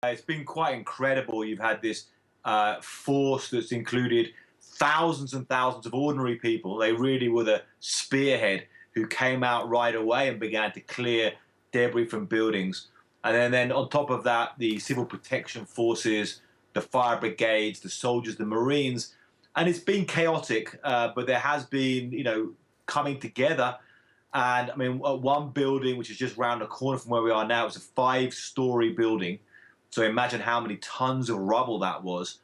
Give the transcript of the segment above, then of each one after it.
It's been quite incredible. You've had this force that's included thousands and thousands of ordinary people. They really were the spearhead who came out right away and began to clear debris from buildings. And then on top of that, the civil protection forces, the fire brigades, the soldiers, the Marines. And it's been chaotic, but there has been, coming together. And I mean, one building, which is just round the corner from where we are now, it's a 5-story building. So imagine how many tons of rubble that was.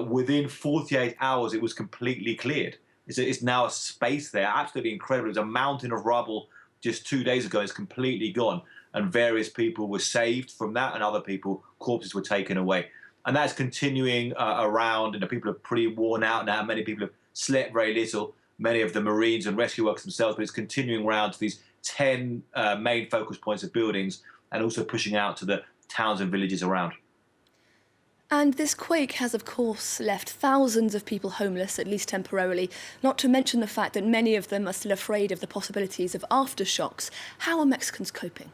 Within 48 hours, it was completely cleared. It's now a space there, absolutely incredible. There's a mountain of rubble just 2 days ago. It's completely gone. And various people were saved from that, and other people, corpses were taken away. And that's continuing around. People are pretty worn out now. Many people have slept very little. Many of the Marines and rescue workers themselves, but it's continuing around to these 10 main focus points of buildings, and also pushing out to the towns and villages around. And this quake has, of course, left thousands of people homeless, at least temporarily, not to mention the fact that many of them are still afraid of the possibilities of aftershocks. How are Mexicans coping?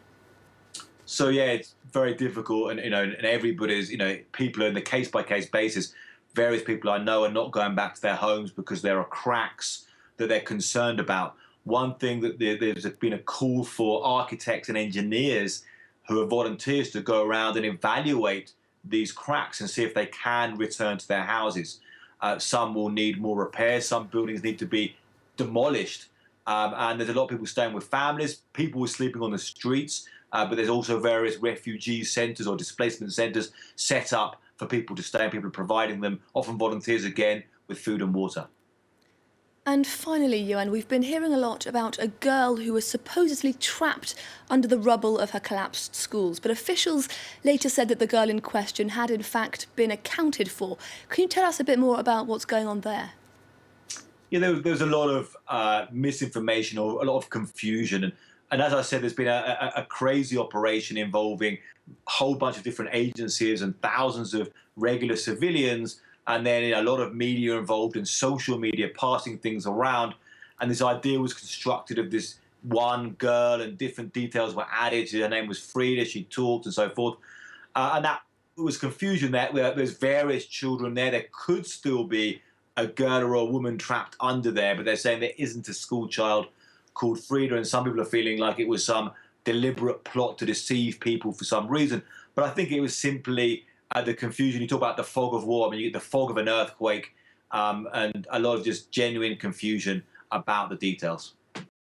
So yeah, it's very difficult, and and everybody's, people are in the case-by-case basis. Various people I know are not going back to their homes because there are cracks that they're concerned about. One thing that there's been a call for architects and engineers who are volunteers to go around and evaluate these cracks and see if they can return to their houses. Some will need more repairs. Some buildings need to be demolished. And there's a lot of people staying with families. People were sleeping on the streets. But there's also various refugee centres or displacement centres set up for people to stay, and people are providing them, often volunteers again, with food and water. And finally, Johan, we've been hearing a lot about a girl who was supposedly trapped under the rubble of her collapsed schools. But officials later said that the girl in question had in fact been accounted for. Can you tell us a bit more about what's going on there? Yeah, there's a lot of misinformation or a lot of confusion. And as I said, there's been a crazy operation involving a whole bunch of different agencies and thousands of regular civilians, and then a lot of media involved in social media passing things around. And this idea was constructed of this one girl, and different details were added. Her name was Frida, she talked and so forth. And that was confusion there. There's various children there. There could still be a girl or a woman trapped under there, but they're saying there isn't a school child called Frida, and some people are feeling like it was some deliberate plot to deceive people for some reason. But I think it was simply the confusion. You talk about the fog of war. I mean, you get the fog of an earthquake, and a lot of just genuine confusion about the details.